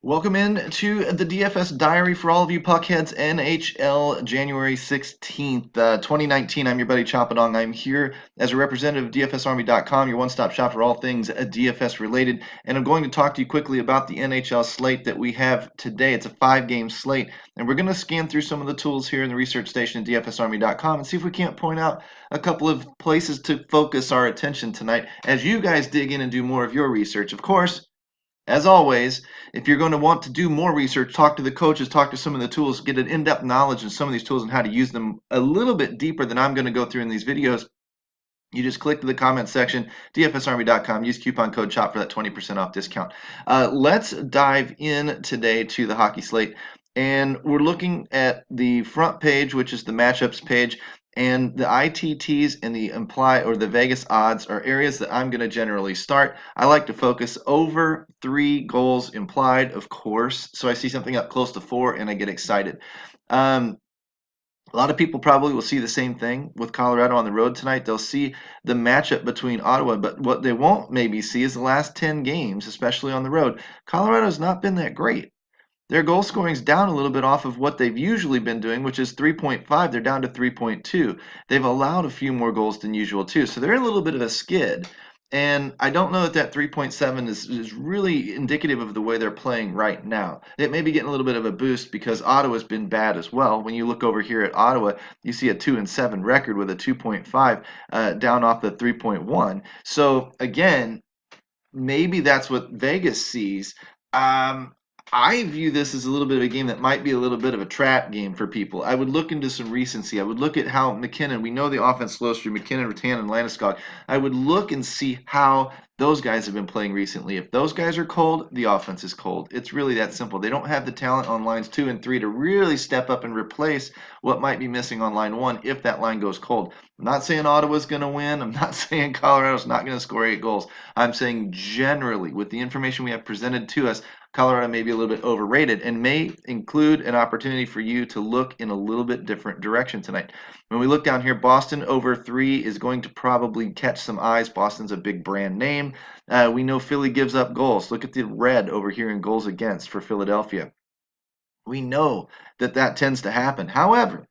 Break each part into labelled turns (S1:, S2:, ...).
S1: Welcome in to the DFS Diary for all of you puckheads. NHL January 16th, 2019. I'm your buddy Chompadong. I'm here as a representative of DFSArmy.com, your one-stop shop for all things DFS related. And I'm going to talk to you quickly about the NHL slate that we have today. It's a 5-game slate. And we're going to scan through some of the tools here in the research station at DFSArmy.com and see if we can't point out a couple of places to focus our attention tonight as you guys dig in and do more of your research. Of course, as always, if you're going to want to do more research, talk to the coaches, talk to some of the tools, get an in-depth knowledge of some of these tools and how to use them a little bit deeper than I'm going to go through in these videos, you just click to the comment section, dfsarmy.com, use coupon code CHOP for that 20% off discount. Let's dive in today to the hockey slate. And we're looking at the front page, which is the matchups page. And the ITTs and the the Vegas odds are areas that I'm going to generally start. I like to focus over 3 goals implied, of course. So I see something up close to 4 and I get excited. A lot of people probably will see the same thing with Colorado on the road tonight. They'll see the matchup between Ottawa, but what they won't maybe see is the last 10 games, especially on the road. Colorado's not been that great. Their goal scoring's down a little bit off of what they've usually been doing, which is 3.5. They're down to 3.2. They've allowed a few more goals than usual, too. So they're in a little bit of a skid. And I don't know that 3.7 is really indicative of the way they're playing right now. It may be getting a little bit of a boost because Ottawa's been bad as well. When you look over here at Ottawa, you see a 2-7 record with a 2.5 down off the 3.1. So again, maybe that's what Vegas sees. I view this as a little bit of a game that might be a little bit of a trap game for people. I would look into some recency. I would look at how McKinnon, we know the offense slows through McKinnon, Rattan, and Landeskog. I would look and see how those guys have been playing recently. If those guys are cold, the offense is cold. It's really that simple. They don't have the talent on lines 2 and 3 to really step up and replace what might be missing on line 1 if that line goes cold. I'm not saying Ottawa's going to win. I'm not saying Colorado's not going to score 8 goals. I'm saying generally, with the information we have presented to us, Colorado may be a little bit overrated and may include an opportunity for you to look in a little bit different direction tonight. When we look down here, Boston over 3 is going to probably catch some eyes. Boston's a big brand name. We know Philly gives up goals. Look at the red over here in goals against for Philadelphia. We know that tends to happen. However,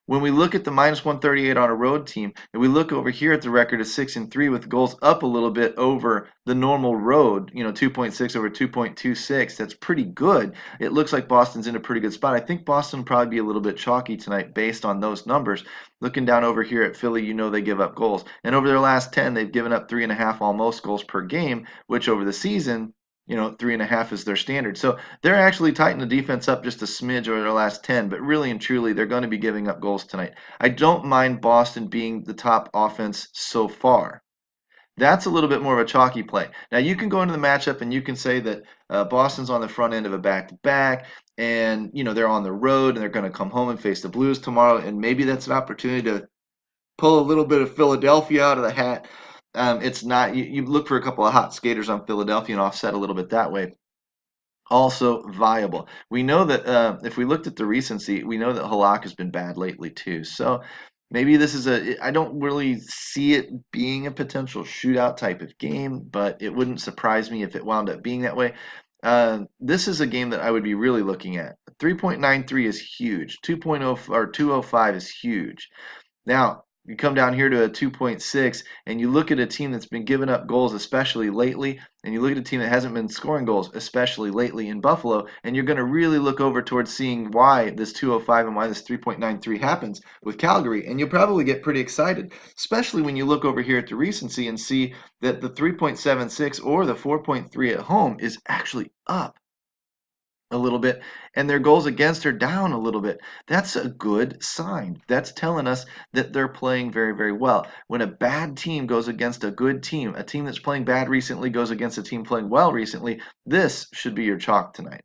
S1: when we look at the minus 138 on a road team, and we look over here at the record of 6-3 with goals up a little bit over the normal road, 2.6 over 2.26, that's pretty good. It looks like Boston's in a pretty good spot. I think Boston will probably be a little bit chalky tonight based on those numbers. Looking down over here at Philly, they give up goals. And over their last 10, they've given up 3.5 almost goals per game, which over the season, 3.5 is their standard. So they're actually tightening the defense up just a smidge over their last 10, but really and truly, they're going to be giving up goals tonight. I don't mind Boston being the top offense so far. That's a little bit more of a chalky play. Now, you can go into the matchup and you can say that Boston's on the front end of a back-to-back, and, they're on the road and they're going to come home and face the Blues tomorrow, and maybe that's an opportunity to pull a little bit of Philadelphia out of the hat. It's not, you look for a couple of hot skaters on Philadelphia and offset a little bit that way. Also viable. We know that if we looked at the recency, we know that Halak has been bad lately too. So maybe this is I don't really see it being a potential shootout type of game, but it wouldn't surprise me if it wound up being that way. This is a game that I would be really looking at. 3.93 is huge. 2.0 or 205 is huge. Now, you come down here to a 2.6 and you look at a team that's been giving up goals, especially lately, and you look at a team that hasn't been scoring goals, especially lately in Buffalo, and you're going to really look over towards seeing why this 205 and why this 3.93 happens with Calgary, and you'll probably get pretty excited, especially when you look over here at the recency and see that the 3.76 or the 4.3 at home is actually up a little bit, and their goals against are down a little bit. That's a good sign. That's telling us that they're playing very, very well. When a bad team goes against a good team, a team that's playing bad recently goes against a team playing well recently, this should be your chalk tonight.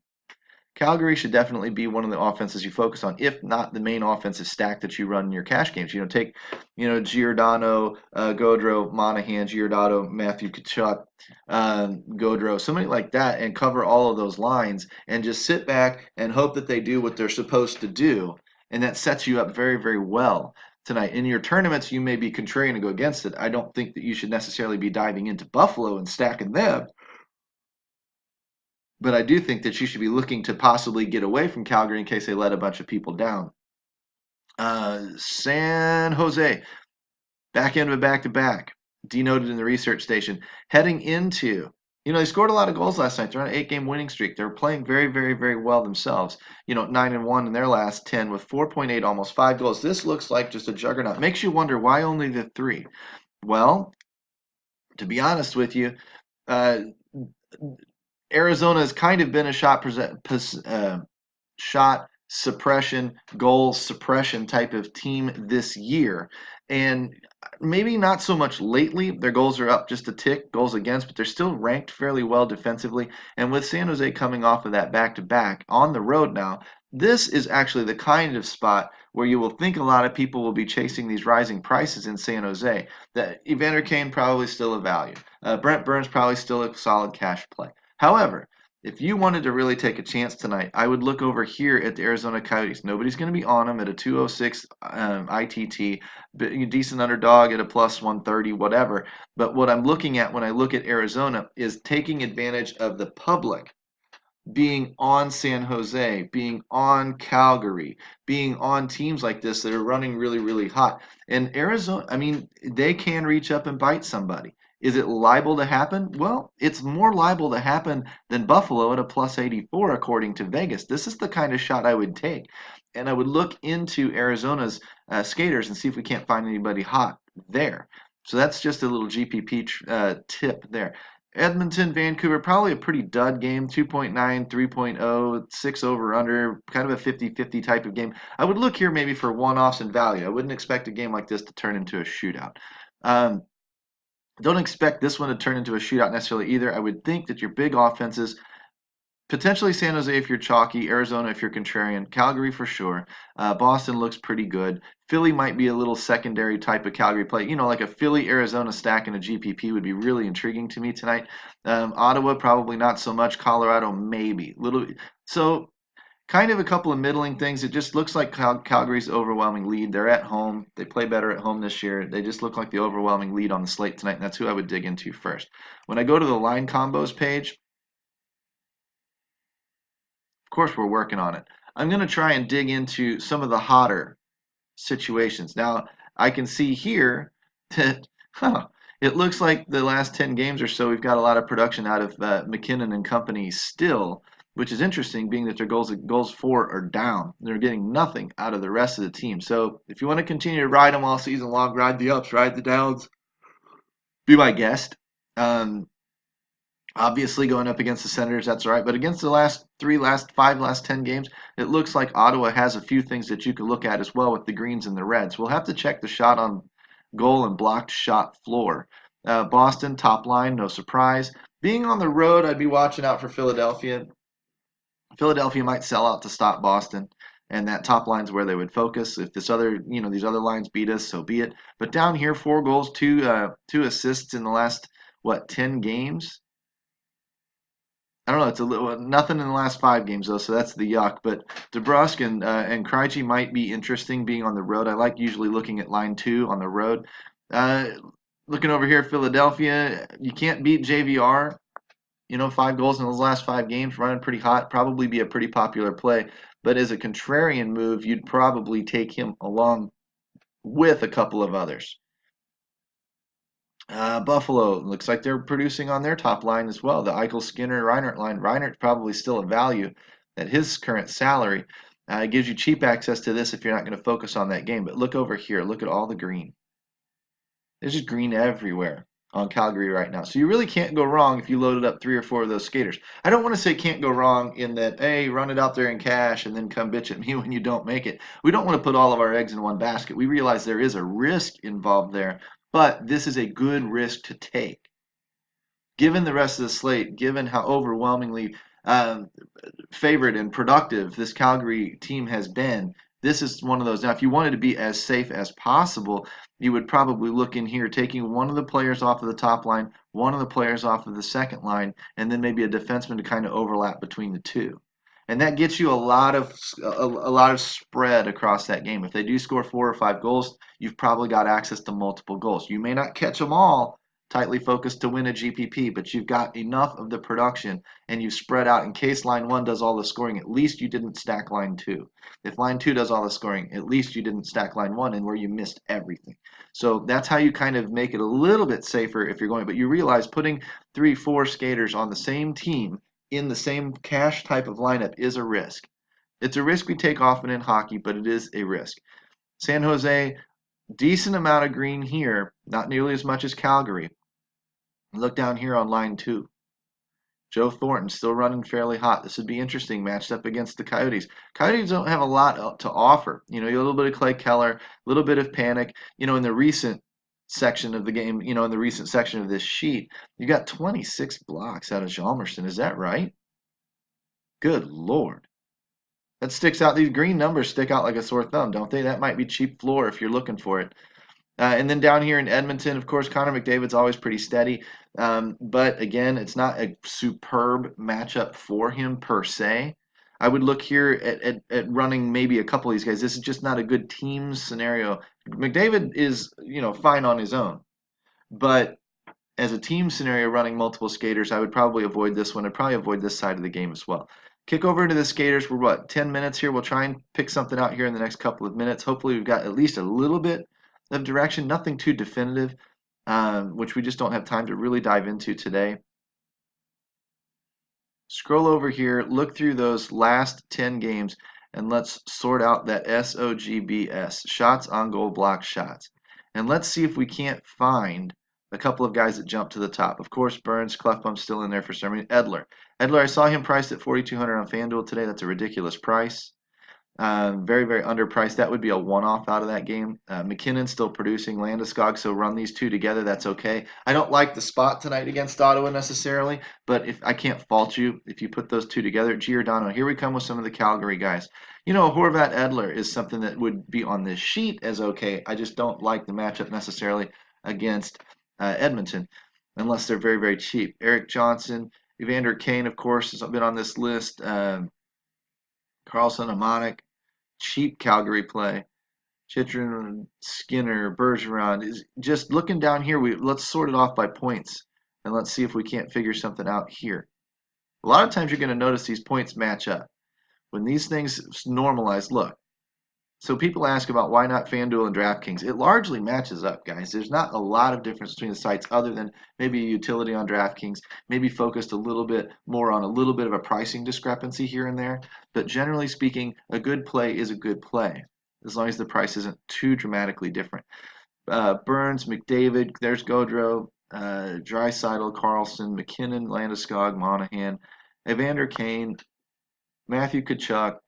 S1: Calgary should definitely be one of the offenses you focus on, if not the main offensive stack that you run in your cash games. Take, Giordano, Gaudreau, Monahan, Giordano, Matthew Tkachuk, Gaudreau, somebody like that, and cover all of those lines and just sit back and hope that they do what they're supposed to do. And that sets you up very, very well tonight. In your tournaments, you may be contrarian and go against it. I don't think that you should necessarily be diving into Buffalo and stacking them. but I do think that you should be looking to possibly get away from Calgary in case they let a bunch of people down. San Jose, back end of a back-to-back, denoted in the research station. Heading into, they scored a lot of goals last night. They're on an 8-game winning streak. They're playing very, very, very well themselves. 9-1 in their last 10 with 4.8, almost 5 goals. This looks like just a juggernaut. Makes you wonder why only the 3. Well, to be honest with you, uh, Arizona has kind of been a shot suppression, goal suppression type of team this year. And maybe not so much lately. Their goals are up just a tick, goals against, but they're still ranked fairly well defensively. And with San Jose coming off of that back-to-back on the road now, this is actually the kind of spot where you will think a lot of people will be chasing these rising prices in San Jose. That Evander Kane probably still a value. Brent Burns probably still a solid cash play. However, if you wanted to really take a chance tonight, I would look over here at the Arizona Coyotes. Nobody's going to be on them at a 206 ITT, decent underdog at a plus 130, whatever. But what I'm looking at when I look at Arizona is taking advantage of the public being on San Jose, being on Calgary, being on teams like this that are running really, really hot. And Arizona, I mean, they can reach up and bite somebody. Is it liable to happen? Well, it's more liable to happen than Buffalo at a plus 84, according to Vegas. This is the kind of shot I would take. And I would look into Arizona's skaters and see if we can't find anybody hot there. So that's just a little GPP tip there. Edmonton, Vancouver, probably a pretty dud game, 2.9, 3.0, 6 over under, kind of a 50-50 type of game. I would look here maybe for one-offs and value. I wouldn't expect a game like this to turn into a shootout. Don't expect this one to turn into a shootout necessarily either. I would think that your big offenses, potentially San Jose if you're chalky, Arizona if you're contrarian, Calgary for sure. Boston looks pretty good. Philly might be a little secondary type of Calgary play. Like a Philly-Arizona stack in a GPP would be really intriguing to me tonight. Ottawa, probably not so much. Colorado, maybe. So kind of a couple of middling things. It just looks like Calgary's overwhelming lead. They're at home. They play better at home this year. They just look like the overwhelming lead on the slate tonight, and that's who I would dig into first. When I go to the line combos page, of course, we're working on it. I'm going to try and dig into some of the hotter situations. Now, I can see here that it looks like the last 10 games or so, we've got a lot of production out of McKinnon and company still, which is interesting, being that their goals for are down. They're getting nothing out of the rest of the team. So if you want to continue to ride them all season long, ride the ups, ride the downs, be my guest. Obviously, going up against the Senators, that's all right. But against the last 10 games, it looks like Ottawa has a few things that you could look at as well with the greens and the reds. We'll have to check the shot on goal and blocked shot floor. Boston, top line, no surprise. Being on the road, I'd be watching out for Philadelphia. Philadelphia might sell out to stop Boston, and that top line's where they would focus. If these other lines beat us, so be it. But down here, 4 goals, two assists in the last 10 games. I don't know. It's a little nothing in the last 5 games though, so that's the yuck. But DeBrusk and Krejci might be interesting being on the road. I like usually looking at line 2 on the road. Looking over here, Philadelphia, you can't beat JVR. 5 goals in those last 5 games, running pretty hot. Probably be a pretty popular play. But as a contrarian move, you'd probably take him along with a couple of others. Buffalo looks like they're producing on their top line as well. The Eichel, Skinner, Reinert line. Reinert's probably still a value at his current salary. It gives you cheap access to this if you're not going to focus on that game. But look over here. Look at all the green. There's just green everywhere on Calgary right now. So you really can't go wrong if you loaded up 3 or 4 of those skaters. I don't want to say can't go wrong in that, hey, run it out there in cash and then come bitch at me when you don't make it. We don't want to put all of our eggs in one basket. We realize there is a risk involved there. But this is a good risk to take. Given the rest of the slate, given how overwhelmingly favored and productive this Calgary team has been, this is one of those. Now, if you wanted to be as safe as possible, you would probably look in here, taking one of the players off of the top line, one of the players off of the second line, and then maybe a defenseman to kind of overlap between the two. And that gets you a lot of spread across that game. If they do score 4 or 5 goals, you've probably got access to multiple goals. You may not catch them all tightly focused to win a GPP, but you've got enough of the production and you've spread out in case line 1 does all the scoring. At least you didn't stack line 2. If line 2 does all the scoring, at least you didn't stack line 1 and where you missed everything. So that's how you kind of make it a little bit safer if you're going, but you realize putting 3-4 skaters on the same team in the same cash type of lineup is a risk. It's a risk we take often in hockey, but it is a risk. San Jose, decent amount of green here, not nearly as much as Calgary. Look down here on line 2. Joe Thornton still running fairly hot. This would be interesting matched up against the Coyotes. Coyotes don't have a lot to offer. You know, you have a little bit of Clay Keller, a little bit of Panic. You know, in the recent section of the game, you know, in the recent section of this sheet, you got 26 blocks out of Hjalmarsson. Is that right? Good Lord. That sticks out. These green numbers stick out like a sore thumb, don't they? That might be cheap floor if you're looking for it. And then down here in Edmonton, of course, Connor McDavid's always pretty steady. But again, it's not a superb matchup for him per se. I would look here at running maybe a couple of these guys. This is just not a good team scenario. McDavid is, you know, fine on his own. But as a team scenario running multiple skaters, I would probably avoid this one. I'd probably avoid this side of the game as well. Kick over into the skaters. We're what, 10 minutes here? We'll try and pick something out here in the next couple of minutes. Hopefully we've got at least a little bit of direction, nothing too definitive, which we just don't have time to really dive into today. Scroll over here, look through those last 10 games, and let's sort out that SOGBS, shots on goal, block shots. And let's see if we can't find a couple of guys that jump to the top. Of course, Burns, Clefbaum's still in there for some reason. Edler, I saw him priced at $4,200 on Fanduel today. That's a ridiculous price. Very, very underpriced. That would be a one-off out of that game. McKinnon's still producing. Landeskog, so run these two together. That's okay. I don't like the spot tonight against Ottawa necessarily, but if I can't fault you if you put those two together. Giordano, here we come with some of the Calgary guys. You know, Horvat Edler is something that would be on this sheet as okay. I just don't like the matchup necessarily against Edmonton unless they're very, very cheap. Eric Johnson, Evander Kane, of course, has been on this list. Carlson, Amanek, cheap Calgary play. Chychrun, Skinner, Bergeron. Is just looking down here. Let's sort it off by points, and let's see if we can't figure something out here. A lot of times you're going to notice these points match up. When these things normalize, look. So people ask about why not FanDuel and DraftKings. It largely matches up, guys. There's not a lot of difference between the sites other than maybe a utility on DraftKings, maybe focused a little bit more on a little bit of a pricing discrepancy here and there. But generally speaking, a good play is a good play, as long as the price isn't too dramatically different. Burns, McDavid, there's Gaudreau, Draisaitl, Carlson, McKinnon, Landeskog, Monahan, Evander Kane, Matthew Tkachuk,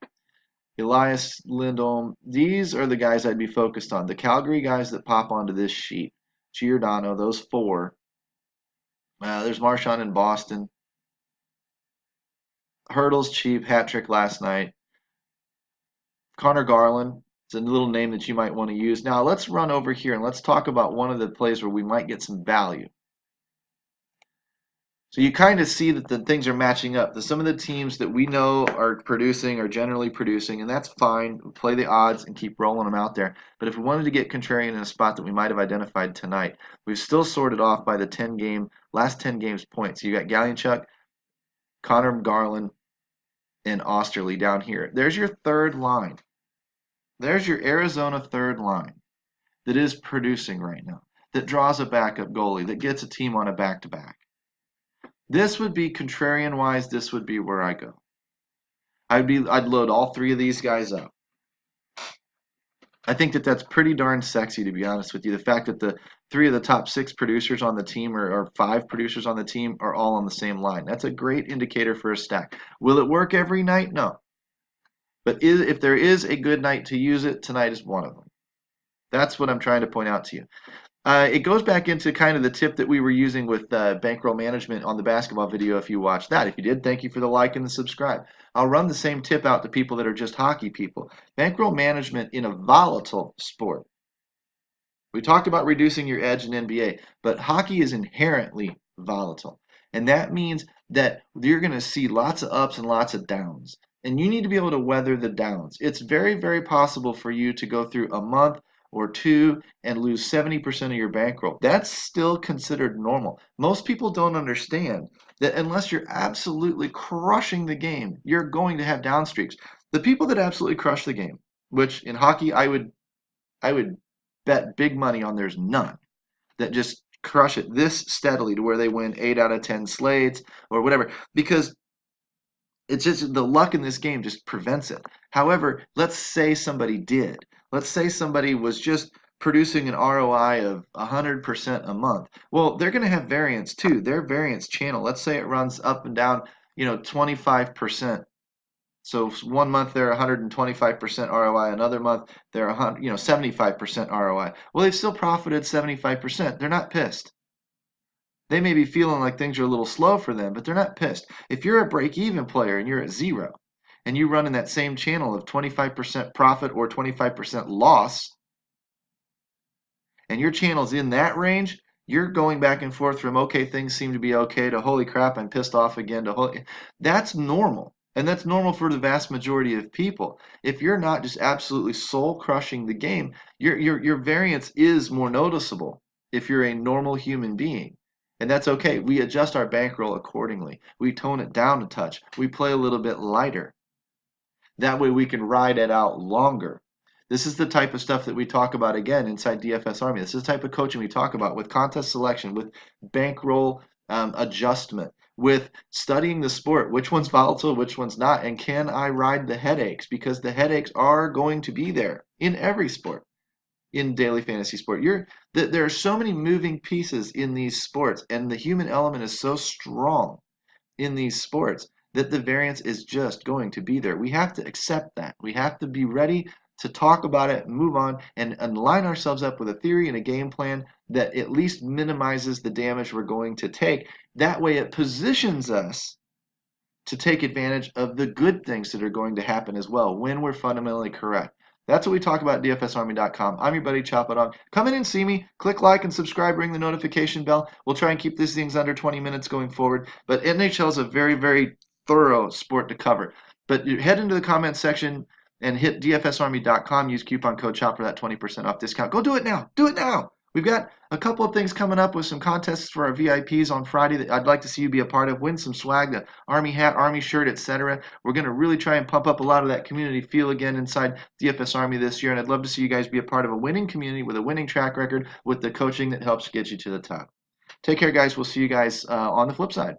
S1: Elias Lindholm. These are the guys I'd be focused on. The Calgary guys that pop onto this sheet. Giordano, those four. There's Marchand in Boston. Hurdle's cheap, hat trick last night. Connor Garland, it's a little name that you might want to use. Now let's run over here and let's talk about one of the plays where we might get some value. So you kind of see that the things are matching up. Some of the teams that we know are producing are generally producing, and that's fine. Play the odds and keep rolling them out there. But if we wanted to get contrarian in a spot that we might have identified tonight, we've still sorted off by the last 10 games points. So you got Galchenyuk, Connor Garland, and Osterley down here. There's your third line. There's your Arizona third line that is producing right now, that draws a backup goalie, that gets a team on a back-to-back. This would be contrarian-wise, this would be where I go. I'd load all three of these guys up. I think that that's pretty darn sexy, to be honest with you. The fact that the three of the top 6 producers on the team or 5 producers on the team are all on the same line. That's a great indicator for a stack. Will it work every night? No. But if there is a good night to use it, tonight is one of them. That's what I'm trying to point out to you. It goes back into kind of the tip that we were using with bankroll management on the basketball video if you watched that. If you did, thank you for the like and the subscribe. I'll run the same tip out to people that are just hockey people. Bankroll management in a volatile sport. We talked about reducing your edge in NBA, but hockey is inherently volatile. And that means that you're going to see lots of ups and lots of downs. And you need to be able to weather the downs. It's very, very possible for you to go through a month or two and lose 70% of your bankroll. That's still considered normal. Most people don't understand that unless you're absolutely crushing the game, you're going to have down streaks. The people that absolutely crush the game, which in hockey I would bet big money on there's none that just crush it this steadily to where they win 8 out of 10 slates or whatever, because it's just the luck in this game just prevents it. However, let's say somebody did. Let's say somebody was just producing an ROI of 100% a month. Well, they're going to have variance too. Their variance channel, let's say it runs up and down, 25%. So one month they're 125% ROI, another month they're 75% ROI. Well, they've still profited 75%. They're not pissed. They may be feeling like things are a little slow for them, but they're not pissed. If you're a break-even player and you're at zero, and you run in that same channel of 25% profit or 25% loss, and your channel's in that range, you're going back and forth from okay, things seem to be okay to holy crap, I'm pissed off again to holy. That's normal. And that's normal for the vast majority of people. If you're not just absolutely soul crushing the game, your variance is more noticeable if you're a normal human being. And that's okay. We adjust our bankroll accordingly. We tone it down a touch. We play a little bit lighter. That way we can ride it out longer. This is the type of stuff that we talk about again inside DFS Army. This is the type of coaching we talk about with contest selection, with bankroll adjustment, with studying the sport, which one's volatile, which one's not, and can I ride the headaches? Because the headaches are going to be there in every sport, in daily fantasy sport. There are so many moving pieces in these sports, and the human element is so strong in these sports that the variance is just going to be there. We have to accept that. We have to be ready to talk about it, move on, and line ourselves up with a theory and a game plan that at least minimizes the damage we're going to take. That way it positions us to take advantage of the good things that are going to happen as well when we're fundamentally correct. That's what we talk about at DFSArmy.com. I'm your buddy Chop It On. Come in and see me. Click like and subscribe. Ring the notification bell. We'll try and keep these things under 20 minutes going forward. But NHL is a very, very thorough sport to cover. But you head into the comments section and hit DFSArmy.com. Use coupon code CHOP for that 20% off discount. Go do it now. Do it now. We've got a couple of things coming up with some contests for our VIPs on Friday that I'd like to see you be a part of. Win some swag, the Army hat, Army shirt, etc. We're going to really try and pump up a lot of that community feel again inside DFS Army this year, and I'd love to see you guys be a part of a winning community with a winning track record with the coaching that helps get you to the top. Take care, guys. We'll see you guys on the flip side.